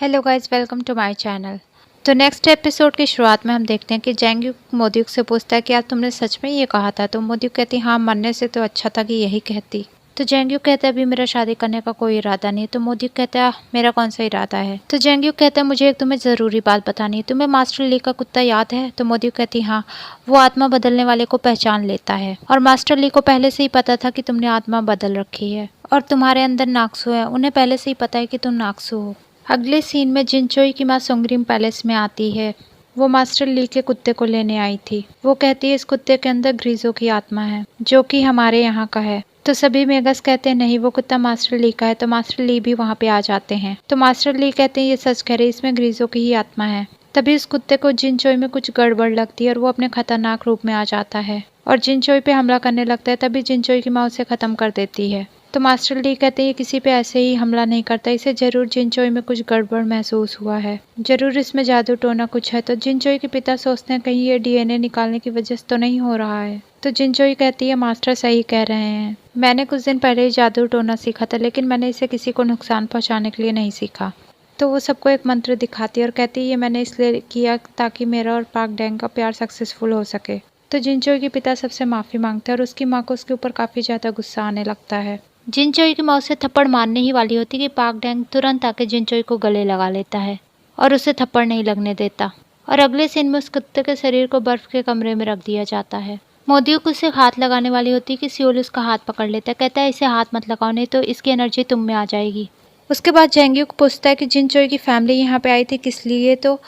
Hello guys, welcome to my channel. तो next episode की शुरुआत में हम देखते हैं कि जैंग्यूक मोदीयुक से पूछता है कि आज तुमने सच में ये कहा था। तो मोदीयुक कहती हाँ, मरने से तो अच्छा था कि यही कहती। तो जैंग्यूक कहता है अभी मेरा शादी करने का कोई इरादा नहीं। तो मोदीयुक कहता है मेरा कौन सा इरादा है। तो जैंग्यूक कहता है मुझे एक तुम्हें ज़रूरी बात बतानी है। तुम्हें मास्टर ली का कुत्ता याद है। तो मोदीयुक कहती हाँ, वो आत्मा बदलने वाले को पहचान लेता है और मास्टर ली को पहले से ही पता था कि तुमने आत्मा बदल रखी है और तुम्हारे अंदर नाक्सू है। उन्हें पहले से ही पता है कि तुम नाक्सू हो। अगले सीन में जिनचोई की माँ सोंगरिम पैलेस में आती है। वो मास्टर ली के कुत्ते को लेने आई थी। वो कहती है इस कुत्ते के अंदर ग्रीजो की आत्मा है जो कि हमारे यहाँ का है। तो सभी मेगस कहते हैं नहीं, वो कुत्ता मास्टर ली का है। तो मास्टर ली भी वहाँ पे आ जाते हैं। तो मास्टर ली कहते हैं ये सच कह रहे, इसमें ग्रीजो की ही आत्मा है। तभी उस कुत्ते को जिनचोई में कुछ गड़बड़ लगती है और वो अपने खतरनाक रूप में आ जाता है और जिनचोई पे हमला करने लगता है। तभी जिनचोई की माँ उसे खत्म कर देती है। तो मास्टर ली कहते हैं ये किसी पे ऐसे ही हमला नहीं करता, इसे जरूर जिनचोई में कुछ गड़बड़ महसूस हुआ है, जरूर इसमें जादू टोना कुछ है। तो जिनचोई के पिता सोचते हैं कहीं ये डीएनए निकालने की वजह से तो नहीं हो रहा है। तो जिनचोई कहती है मास्टर सही कह रहे हैं, मैंने कुछ दिन पहले ही जादू टोना सीखा था, लेकिन मैंने इसे किसी को नुकसान पहुंचाने के लिए नहीं सीखा। तो वो सबको एक मंत्र दिखाती है और कहती है ये मैंने इसलिए किया ताकि मेरा और पाक डैंग का प्यार सक्सेसफुल हो सके। तो जिनचोई के पिता सबसे माफी मांगते हैं और उसकी माँ को उसके ऊपर काफी ज्यादा गुस्सा आने लगता है। जिनचोई की माँ उसे थप्पड़ मारने ही वाली होती कि पाक डैंग तुरंत आके जिनचोई को गले लगा लेता है और उसे थप्पड़ नहीं लगने देता। और अगले सीन में उस कुत्ते के शरीर को बर्फ के कमरे में रख दिया जाता है। मोदीयुक उसे हाथ लगाने वाली होती कि सियोल उसका हाथ पकड़ लेता है। कहता है इसे हाथ मत लगाओ, नहीं तो इसकी एनर्जी तुम में आ जाएगी। उसके बाद जैंग्यूक पूछता है कि जिनचोई की फैमिली यहाँ पे आई थी किस लिए। तो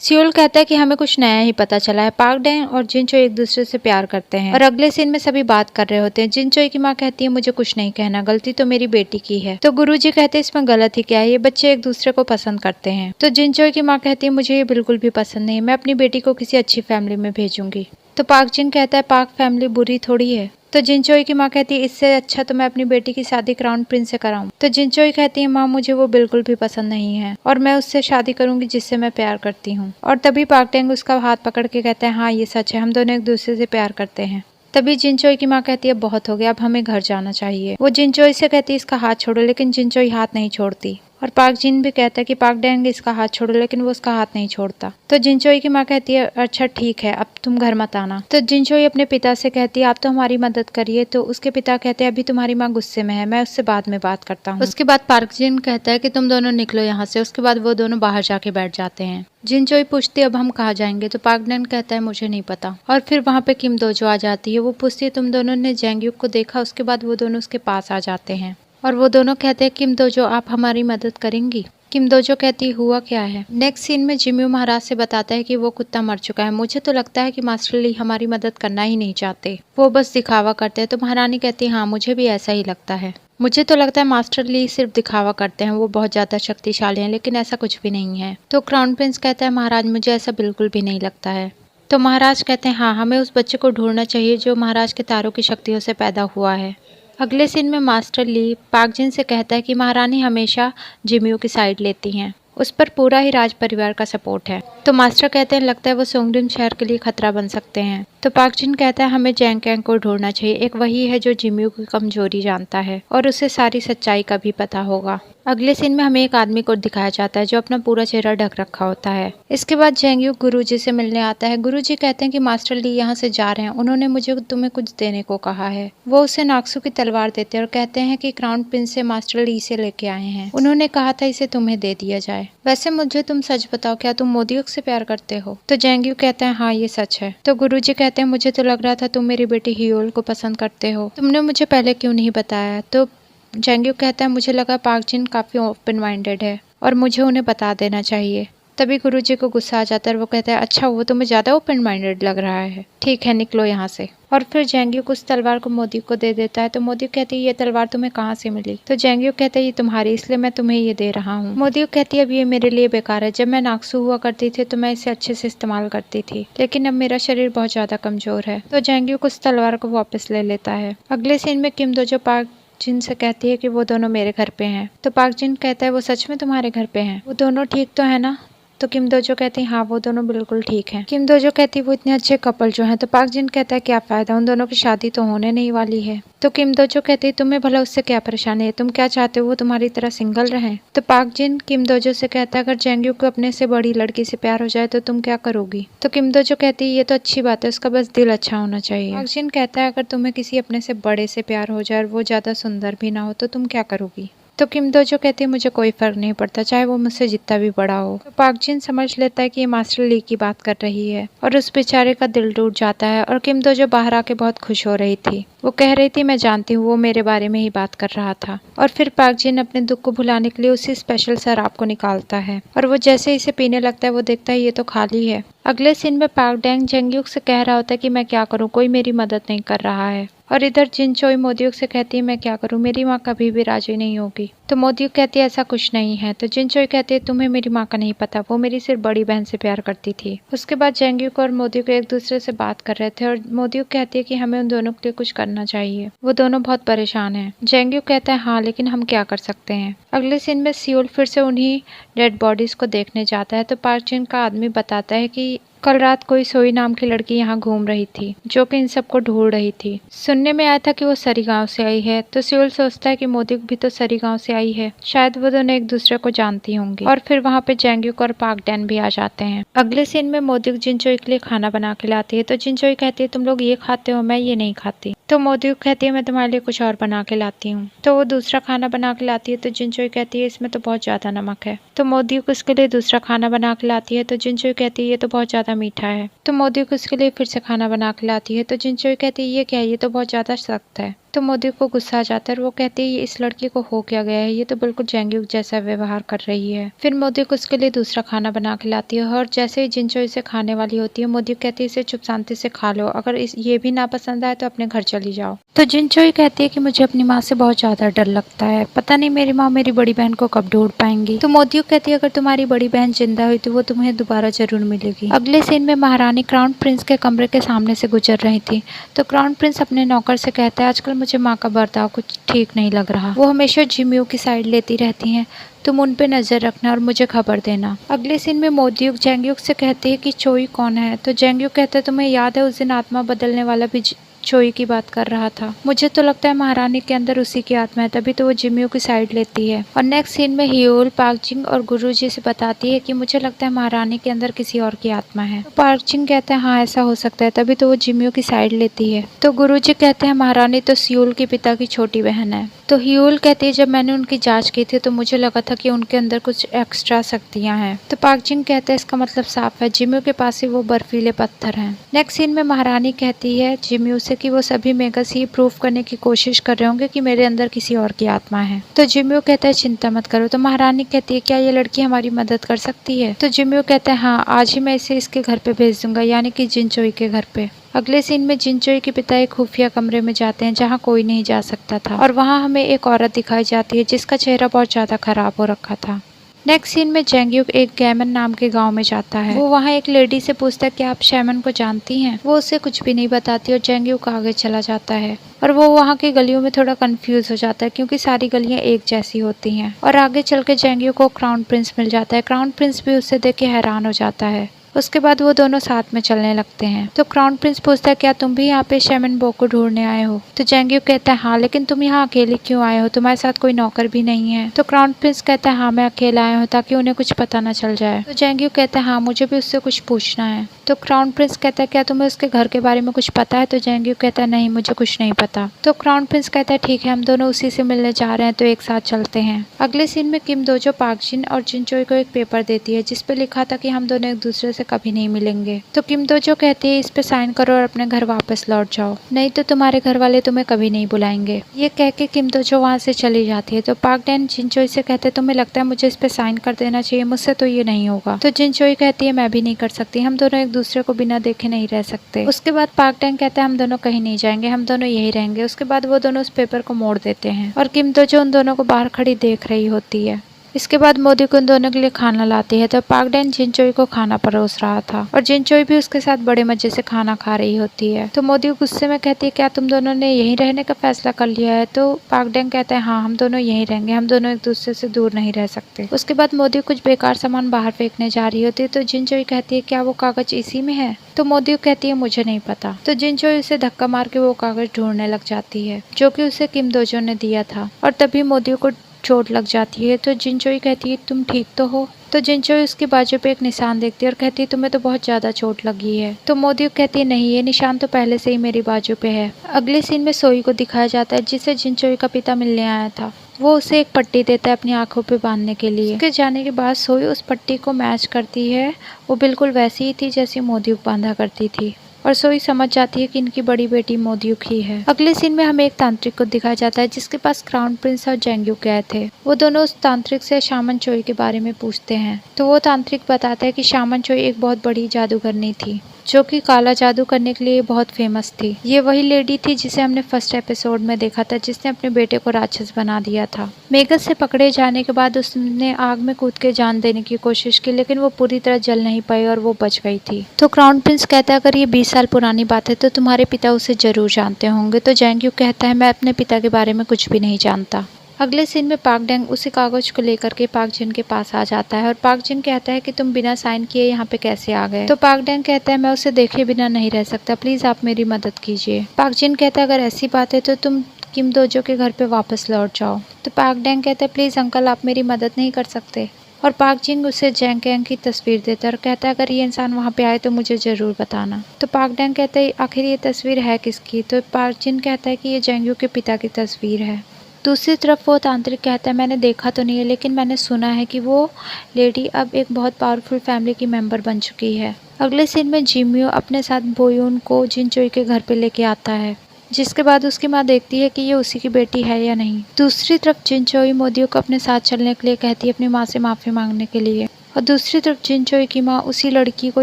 सियोल कहता है कि हमें कुछ नया ही पता चला है, पाक डैंग और जिनचोई एक दूसरे से प्यार करते हैं। और अगले सीन में सभी बात कर रहे होते हैं। जिनचोई की माँ कहती है मुझे कुछ नहीं कहना, गलती तो मेरी बेटी की है। तो गुरुजी कहते हैं इसमें गलत ही क्या है, ये बच्चे एक दूसरे को पसंद करते हैं। तो जिनचोई की माँ कहती है मुझे ये बिल्कुल भी पसंद नहीं, मैं अपनी बेटी को किसी अच्छी फैमिली में भेजूंगी। तो पाक जिन कहता है पाक फैमिली बुरी थोड़ी है। तो जिनचोई की माँ कहती है इससे अच्छा तो मैं अपनी बेटी की शादी क्राउन प्रिंस से कराऊं। तो जिनचोई कहती है माँ मुझे वो बिल्कुल भी पसंद नहीं है और मैं उससे शादी करूंगी जिससे मैं प्यार करती हूँ। और तभी पाक डैंग उसका हाथ पकड़ के कहता है हाँ ये सच है, हम दोनों एक दूसरे से प्यार करते हैं। तभी जिनचोई की माँ कहती है बहुत हो गया, अब हमें घर जाना चाहिए। वो जिनचोई से कहती है इसका हाथ छोड़ो, लेकिन जिनचोई हाथ नहीं छोड़ती। और पाक जिन भी कहता है कि पाक डैंग इसका हाथ छोड़ो, लेकिन वो उसका हाथ नहीं छोड़ता। तो जिनचोई की माँ कहती है अच्छा ठीक है, अब तुम घर मत आना। तो जिनचोई अपने पिता से कहती है आप तो हमारी मदद करिए। तो उसके पिता कहते हैं अभी तुम्हारी माँ गुस्से में है, मैं उससे बाद में बात करता हूँ। उसके बाद पाक जिन कहता है कि तुम दोनों निकलो यहाँ से। उसके बाद वो दोनों बाहर जाके बैठ जाते हैं। जिनचोई पूछती है अब हम कहाँ जाएंगे। तो पाक डैंग कहता है मुझे नहीं पता। और फिर वहाँ पे किम दोजो आ जाती है। वो पूछती है तुम दोनों ने जैंग्यूक को देखा। उसके बाद वो दोनों उसके पास आ जाते हैं और वो दोनों कहते हैं किम दोजो आप हमारी मदद करेंगी। किम दोजो कहती हुआ क्या है। नेक्स्ट सीन में जिम्यू महाराज से बताता है कि वो कुत्ता मर चुका है। मुझे तो लगता है कि मास्टर ली हमारी मदद करना ही नहीं चाहते, वो बस दिखावा करते हैं। तो महारानी कहती है हाँ मुझे भी ऐसा ही लगता है, मुझे तो लगता है मास्टर ली सिर्फ दिखावा करते हैं, वो बहुत ज्यादा शक्तिशाली हैं, लेकिन ऐसा कुछ भी नहीं है। तो क्राउन प्रिंस कहता है महाराज मुझे ऐसा बिल्कुल भी नहीं लगता है। तो महाराज कहते हैं हाँ हमें उस बच्चे को ढूंढना चाहिए जो महाराज के तारों की शक्तियों से पैदा हुआ है। अगले सीन में मास्टर ली पाक जिन से कहता है कि महारानी हमेशा जिम्यू की साइड लेती हैं, उस पर पूरा ही राज परिवार का सपोर्ट है। तो मास्टर कहते हैं लगता है वो सोंगरिम शहर के लिए खतरा बन सकते हैं। तो पाक जिन कहता है हमें जैंग कैंग को ढूंढना चाहिए, एक वही है जो जिम्यू की कमजोरी जानता है और उसे सारी सच्चाई का भी पता होगा। अगले सीन में हमें एक आदमी को दिखाया जाता है जो अपना पूरा चेहरा ढक रखा होता है। इसके बाद जैंग्यूक गुरुजी से मिलने आता है। गुरुजी कहते हैं कि मास्टर ली यहाँ से जा रहे हैं, उन्होंने मुझे तुम्हें कुछ देने को कहा है। वो उसे नाक्सू की तलवार देते हैं और कहते हैं कि क्राउन प्रिंस से मास्टर ली से लेके आए हैं, उन्होंने कहा था इसे तुम्हें दे दिया जाए। वैसे मुझे तुम सच बताओ, क्या तुम मोदीयुक से प्यार करते हो। तो जैंग्यूक कहते हैं हाँ ये सच है। तो गुरुजी कहते हैं मुझे तो लग रहा था तुम मेरी बेटी हियोल को पसंद करते हो, तुमने मुझे पहले क्यों नहीं बताया। तो जैंग्यूक कहता है मुझे लगा पाक जिन काफी ओपन माइंडेड है और मुझे उन्हें बता देना चाहिए। तभी गुरुजी को गुस्सा आ जाता है और वो कहता है अच्छा वो तुम्हें ज्यादा ओपन माइंडेड लग रहा है, ठीक है निकलो यहाँ से। और फिर जैंग्यूक उस तलवार को मोदीयुक को दे देता है। तो मोदीयुक कहती है ये तलवार तुम्हें कहाँ से मिली। तो जैंग्यूक कहता है ये तुम्हारी, इसलिए मैं तुम्हें ये दे रहा हूँ। मोदीयुक कहती है अब ये मेरे लिए बेकार है, जब मैं नाक्सू हुआ करती थी तो मैं इसे अच्छे से इस्तेमाल करती थी, लेकिन अब मेरा शरीर बहुत ज्यादा कमजोर है। तो जैंग्यूक उस तलवार को वापस ले लेता है। अगले सीन में किम दोजो पाक जिन से कहती है कि वो दोनों मेरे घर पे हैं। तो पाक जिन कहता है वो सच में तुम्हारे घर पे हैं, वो दोनों ठीक तो है ना। तो किम दोजो कहती है हाँ वो दोनों बिल्कुल ठीक हैं। किम दोजो कहती है वो इतने अच्छे कपल जो हैं। तो पार्क जिन कहता है क्या फायदा, उन दोनों की शादी तो होने नहीं वाली है। तो किम दोजो कहती है तुम्हें भला उससे क्या परेशानी है, तुम क्या चाहते हो वो तुम्हारी तरह सिंगल रहे। तो पार्क जिन किम दोजो से कहता है अगर जेंग्यू को अपने से बड़ी लड़की से प्यार हो जाए तो तुम क्या करोगी। तो किम दोजो कहती है ये तो अच्छी बात है, उसका बस दिल अच्छा होना चाहिए। पार्क जिन कहता है अगर तुम्हें किसी अपने से बड़े से प्यार हो जाए और वो ज्यादा सुंदर भी ना हो तो तुम क्या करोगी। तो किम दोजो कहती है मुझे कोई फर्क नहीं पड़ता, चाहे वो मुझसे जितना भी बड़ा हो। तो पार्क जिन समझ लेता है कि ये मास्टर ली की बात कर रही है और उस बेचारे का दिल टूट जाता है। और किम दोजो बाहर आके बहुत खुश हो रही थी। वो कह रही थी मैं जानती हूँ वो मेरे बारे में ही बात कर रहा था। और फिर पार्क जिन अपने दुख को भुलाने के लिए उसी स्पेशल शराब को निकालता है और वो जैसे इसे पीने लगता है वो देखता है ये तो खाली है। अगले सीन में पार्क डैंग जेंग्यूक से कह रहा होता है कि मैं क्या करूँ, कोई मेरी मदद नहीं कर रहा है। और इधर जिन चोई मोदियुक से कहती है मैं क्या करूँ, मेरी माँ कभी भी राजी नहीं होगी। तो मोदियुक कहती है ऐसा कुछ नहीं है। तो जिन चोई कहती है तुम्हें मेरी माँ का नहीं पता, वो मेरी सिर्फ बड़ी बहन से प्यार करती थी। उसके बाद जेंग्यूक और मोदियुक एक दूसरे से बात कर रहे थे और मोदियुक कहती है कि हमें उन दोनों के लिए कुछ करना चाहिए, वो दोनों बहुत परेशान हैं। जेंग्यूक कहता है हाँ लेकिन हम क्या कर सकते हैं। अगले सीन में सियोल फिर से उन्हीं डेड बॉडीज को देखने जाता है। तो पार्क जिन का आदमी बताता है कि कल रात कोई सोई नाम की लड़की यहाँ घूम रही थी जो कि इन सबको ढूंढ रही थी। सुनने में आया था कि वो सरी गांव से आई है। तो सियोल सोचता है कि मोदियुक भी तो सरी गांव से आई है, शायद वो दोनों एक दूसरे को जानती होंगी। और फिर वहाँ पे जेंग्यूक और पार्क डैन भी आ जाते हैं। अगले सीन में मोदियुक जिनचोई के लिए खाना बना के लाती है। तो जिनचोई कहती है तुम लोग ये खाते हो, मैं ये नहीं खाती। तो मोदियुक कहती है मैं तुम्हारे लिए कुछ और बना के लाती हूँ। तो वो दूसरा खाना बना के लाती है। तो जिनचोई कहती है इसमें तो बहुत ज्यादा नमक है। तो मोदियुक उसके लिए दूसरा खाना बना के लाती है। तो जिनचोई कहती है ये तो बहुत ज्यादा मीठा है। तो मोदियुक उसके लिए फिर से खाना बना के लाती है। तो जिनचोई कहती है ये क्या है, ये तो बहुत ज्यादा सख्त है। तो मोदियुक को गुस्सा आ जाता है और वो कहती है ये इस लड़की को हो क्या गया है, ये तो बिल्कुल जेंग्यूक जैसा व्यवहार कर रही है। फिर मोदियुक उसके लिए दूसरा खाना बना के लाती है और जैसे ही जिनचोई इसे खाने वाली होती है मोदियुक कहती है इसे चुप शांति से खा लो, अगर ये भी ना पसंद आए तो अपने घर चली जाओ। तो जिनचोई कहती है कि मुझे अपनी माँ से बहुत ज्यादा डर लगता है, पता नहीं मेरी माँ मेरी बड़ी बहन को कब ढूंढ पाएंगी। तो मोदियुक कहती है अगर तुम्हारी बड़ी बहन जिंदा हुई तो वो तुम्हें दोबारा जरूर मिलेगी। अगले सीन में महारानी क्राउन प्रिंस के कमरे के सामने से गुजर रही थी। तो क्राउन प्रिंस अपने नौकर से कहता है आजकल मुझे माँ का बर्ताव कुछ ठीक नहीं लग रहा, वो हमेशा जिम्यू की साइड लेती रहती हैं, तुम उन पे नजर रखना और मुझे खबर देना। अगले सीन में मोदियुक जेंग्यूक से कहती है कि चोई कौन है। तो जेंग्यूक कहता है तुम्हें याद है उस दिन आत्मा बदलने वाला भी चोई की बात कर रहा था, मुझे तो लगता है महारानी के अंदर उसी की आत्मा है, तभी तो वो जिम्यू की साइड लेती है। और नेक्स्ट सीन में हियोल पार्कजिंग और गुरुजी से बताती है कि मुझे लगता है महारानी के अंदर किसी और की आत्मा है। तो पार्कजिंग कहता है हाँ ऐसा हो सकता है, तभी तो वो जिम्यू की साइड लेती है। तो गुरुजी कहते हैं महारानी तो सियोल के पिता की छोटी बहन है। तो हियोल कहती है जब मैंने उनकी जांच की थी तो मुझे लगा था कि उनके अंदर कुछ एक्स्ट्रा शक्तियां हैं। तो पार्कजिंग कहते हैं इसका मतलब साफ है, जिम्यू के पास ही वो बर्फीले पत्थर हैं। नेक्स्ट सीन में महारानी कहती है जिम्यू से कि वो सभी मेगस ही प्रूव करने की कोशिश कर रहे होंगे कि मेरे अंदर किसी और की आत्मा है। तो जिम्यू कहता है चिंता मत करो। तो महारानी कहती है क्या ये लड़की हमारी मदद कर सकती है। तो जिम्यू कहता है हाँ आज ही मैं इसे इसके घर पे भेज दूंगा, यानी कि जिनचोई के घर पे। अगले सीन में जिनचोई के पिता एक खुफिया कमरे में जाते हैं जहाँ कोई नहीं जा सकता था और वहाँ हमें एक औरत दिखाई जाती है जिसका चेहरा बहुत ज्यादा खराब हो रखा था। नेक्स्ट सीन में जेंग्यूक एक गैमन नाम के गांव में जाता है। वो वहाँ एक लेडी से पूछता है कि आप शैमन को जानती हैं। वो उसे कुछ भी नहीं बताती और जेंग्यूक आगे चला जाता है और वो वहाँ की गलियों में थोड़ा कंफ्यूज हो जाता है क्योंकि सारी गलियां एक जैसी होती हैं। और आगे चल के जेंग्यूक को क्राउन प्रिंस मिल जाता है। क्राउन प्रिंस भी उसे देख के हैरान हो जाता है। उसके बाद वो दोनों साथ में चलने लगते हैं। तो क्राउन प्रिंस पूछता है क्या तुम भी यहाँ पे शैमन बो को ढूंढने आए हो। तो जेंग्यूक कहता है हाँ लेकिन तुम यहाँ अकेले क्यों आए हो, तुम्हारे साथ कोई नौकर भी नहीं है। तो क्राउन प्रिंस कहता है हाँ मैं अकेला आया हूँ ताकि उन्हें कुछ पता न चल जाए। तो जेंग्यूक कहता है हाँ मुझे भी उससे कुछ पूछना है। तो क्राउन प्रिंस कहता है क्या तुम्हें उसके घर के बारे में कुछ पता है। तो जेंग्यूक कहता है नहीं मुझे कुछ नहीं पता। तो क्राउन प्रिंस कहता है ठीक है हम दोनों उसी से मिलने जा रहे हैं तो एक साथ चलते हैं। अगले सीन में किम दोजो पार्कजिन और जिनचोई को एक पेपर देती है जिसपे लिखा था कि हम दोनों एक दूसरे से कभी नहीं मिलेंगे। तो किम दोजो कहती है इस पे साइन करो और अपने घर वापस लौट जाओ, नहीं तो तुम्हारे घर वाले तुम्हें कभी नहीं बुलाएंगे। ये कह के किम दोजो वहाँ से चली जाती है। तो पार्क डैन जिनचोई से कहते हैं तुम्हें लगता है मुझे इस पे साइन कर देना चाहिए, मुझसे तो ये नहीं होगा। तो जिनचोई कहती है मैं भी नहीं कर सकती, हम दोनों एक दूसरे को बिना देखे नहीं रह सकते। उसके बाद पार्क डैन कहता है हम दोनों कहीं नहीं जाएंगे, हम दोनों यही रहेंगे। उसके बाद वो दोनों उस पेपर को मोड़ देते हैं और किम दोजो उन दोनों को बाहर खड़ी देख रही होती है। इसके बाद मोदी उन दोनों के लिए खाना लाती है तो पाक डैन जिनचोई को खाना परोस रहा था और जिनचोई भी उसके साथ बड़े मजे से खाना खा रही होती है। तो मोदी गुस्से में कहती है क्या तुम दोनों ने यहीं रहने का फैसला कर लिया है? तो पाक डैन कहता है हाँ, हम दोनों यहीं रहेंगे, हम दोनों एक दूसरे से दूर नहीं रह सकते। उसके बाद मोदी कुछ बेकार सामान बाहर फेंकने जा रही होती है तो जिनचोई कहती है क्या वो कागज इसी में है? तो मोदी कहती है मुझे नहीं पता। तो जिनचोई उसे धक्का मार के वो कागज ढूंढने लग जाती है जो कि उसे किम दोजो ने दिया था और तभी मोदी को चोट लग जाती है। तो जिनचोई कहती है तुम ठीक तो हो? तो जिनचोई उसके बाजू पे एक निशान देखती है और कहती है तुम्हें तो बहुत ज्यादा चोट लगी है। तो मोदी कहती है नहीं, ये निशान तो पहले से ही मेरी बाजू पे है। अगले सीन में सोई को दिखाया जाता है जिसे जिनचोई का पिता मिलने आया था। वो उसे एक पट्टी देता है अपनी आंखों पे बांधने के लिए। उसके जाने के बाद सोई उस पट्टी को मैच करती है, वो बिल्कुल वैसी ही थी जैसी मोदी बांधा करती थी और सोई समझ जाती है कि इनकी बड़ी बेटी मोद्यूक ही है। अगले सीन में हमें एक तांत्रिक को दिखाया जाता है जिसके पास क्राउन प्रिंस और जेंग्यू गए थे। वो दोनों उस तांत्रिक से शामन चोई के बारे में पूछते हैं तो वो तांत्रिक बताता है कि शामन चोई एक बहुत बड़ी जादूगरनी थी जो कि काला जादू करने के लिए बहुत फेमस थी। ये वही लेडी थी जिसे हमने फर्स्ट एपिसोड में देखा था जिसने अपने बेटे को राक्षस बना दिया था। मेगस से पकड़े जाने के बाद उसने आग में कूद के जान देने की कोशिश की लेकिन वो पूरी तरह जल नहीं पाई और वो बच गई थी। तो क्राउन प्रिंस कहता है अगर ये 20 साल पुरानी बात है तो तुम्हारे पिता उसे जरूर जानते होंगे। तो जेंग्यू कहता है मैं अपने पिता के बारे में कुछ भी नहीं जानता। अगले सीन में पाक डैंग उसी कागज को लेकर के पाक जिन के पास आ जाता है और पाक जिन कहता है कि तुम बिना साइन किए यहाँ पे कैसे आ गए? तो पाक डैंग कहता है मैं उसे देखे बिना नहीं रह सकता, प्लीज आप मेरी मदद कीजिए। पाक जिन कहता है अगर ऐसी बात है तो तुम किम दोजो के घर पे वापस लौट जाओ। तो पाक डैंग कहता है प्लीज अंकल आप मेरी मदद नहीं कर सकते। और पाक जिंग उसे जैंग कैंग की तस्वीर देता है और कहता है अगर ये इंसान वहाँ पे आए तो मुझे जरूर बताना। तो पाक डैंग कहता है आखिर ये तस्वीर है किसकी? तो पाक जिन कहता है कि ये जेंग्यू के पिता की तस्वीर है। दूसरी तरफ वो तांत्रिक कहता है मैंने देखा तो नहीं है लेकिन मैंने सुना है कि वो लेडी अब एक बहुत पावरफुल फैमिली की मेंबर बन चुकी है। अगले सीन में जिमियो अपने साथ बोयून को जिनचोई के घर पे लेके आता है जिसके बाद उसकी माँ देखती है कि ये उसी की बेटी है या नहीं। दूसरी तरफ जिनचोई मोदियो को अपने साथ चलने के लिए कहती है अपनी माँ से माफी मांगने के लिए और दूसरी तरफ जिनचोई की माँ उसी लड़की को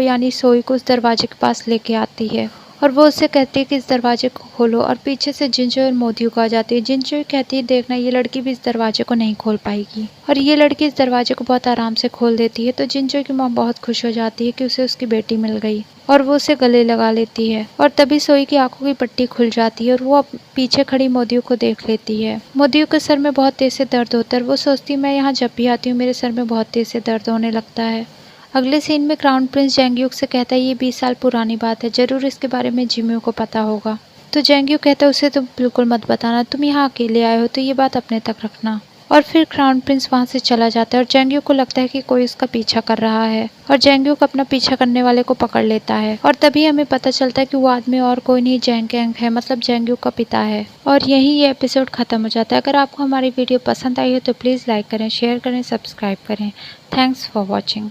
यानी सोई को उस दरवाजे के पास लेके आती है और वो उससे कहती है कि इस दरवाजे को खोलो और पीछे से जिनचोई और मोदियो को आ जाती है। जिनचोई कहती है देखना ये लड़की भी इस दरवाजे को नहीं खोल पाएगी और ये लड़की इस दरवाजे को बहुत आराम से खोल देती है। तो जिनचोई की माँ बहुत खुश हो जाती है कि उसे उसकी बेटी मिल गई और वो उसे गले लगा लेती है और तभी सोई की आंखों की पट्टी खुल जाती है और वो पीछे खड़ी मोदियो को देख लेती है। मोदियो के सर में बहुत तेज से दर्द होता है और वो सोचती है मैं यहाँ जब भी आती हूँ मेरे सर में बहुत तेज से दर्द होने लगता है। अगले सीन में क्राउन प्रिंस जेंग्यूक से कहता है ये 20 साल पुरानी बात है, जरूर इसके बारे में जिमियो को पता होगा। तो जेंग्यूक कहता है उसे तुम बिल्कुल मत बताना, तुम यहाँ अकेले आए हो तो ये बात अपने तक रखना। और फिर क्राउन प्रिंस वहाँ से चला जाता है और जेंग्यूक को लगता है कि कोई उसका पीछा कर रहा है और जेंग्यूक अपना पीछा करने वाले को पकड़ लेता है और तभी हमें पता चलता है कि वो आदमी और कोई नहीं जैंग कैंग है, मतलब जेंग्यूक का पिता है। और यही ये एपिसोड खत्म हो जाता है। अगर आपको हमारी वीडियो पसंद आई हो तो प्लीज़ लाइक करें, शेयर करें, सब्सक्राइब करें। Thanks for watching.